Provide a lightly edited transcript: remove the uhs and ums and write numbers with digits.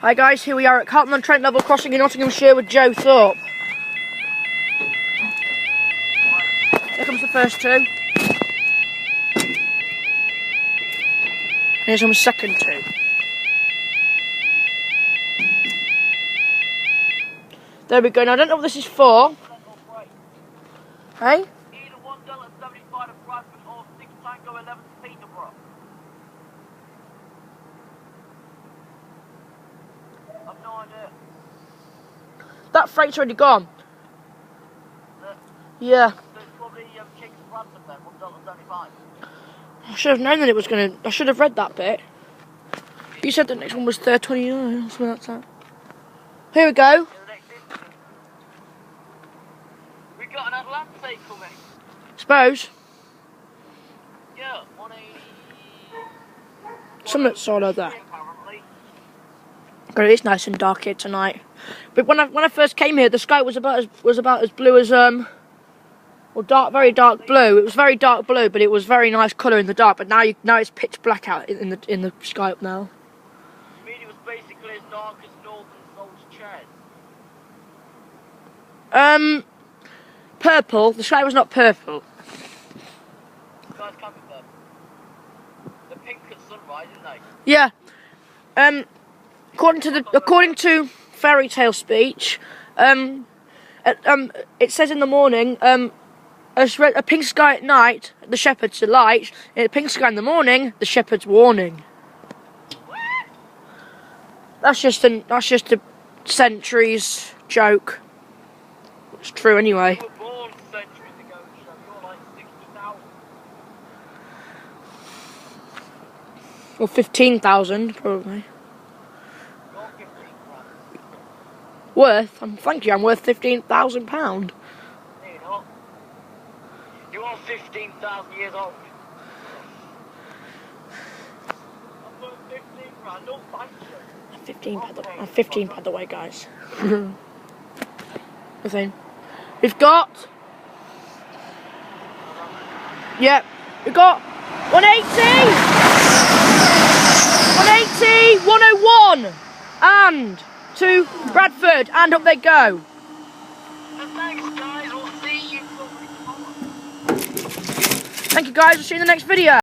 Hi guys, here we are at Carlton on Trent level crossing in Nottinghamshire with Joe Thorpe. Here comes the first two. And here's on the second two. There we go. Now I don't know what this is for. Hey? Either $1.75 to Bradford or 6 Tango 11 to Peterborough. I've no idea. That freight's already gone. Yeah. So it's probably Kings to Bradford then, $1.75. I should have known that it was gonna. I should have read that bit. You said the next one was $3.29. That's where that's at. Here we go. Yeah, the next incident. We got an Atlantic coming. Suppose. Yeah, 180. Something sort of there. Apparently. God, it's nice and dark here tonight. But when I first came here, the sky was about as blue as well, very dark blue. It was very dark blue, but it was very nice colour in the dark. But now it's pitch black out in the sky up now. You mean it was basically as dark as Northern Soul's chairs? Purple. The sky was not purple. Guys can't be purple. They're pink at sunrise, isn't they? Yeah. According to fairy tale speech, it says in the morning, a pink sky at night, the shepherd's delight, and a pink sky in the morning, the shepherd's warning. What? That's just a centuries joke. It's true anyway. You were born centuries ago, so you're like 60,000. Or 15,000 probably. You're 15 grand. Worth? Thank you. I'm worth £15,000. No, you're not. You are 15,000 years old. I'm worth 15 grand, don't thank you. I'm 15 by the way, guys. The thing. We've got. Yep. We've got 180, 101, and to Bradford, and up they go. And thanks, guys. We'll see you tomorrow. Thank you, guys. We'll see you in the next video.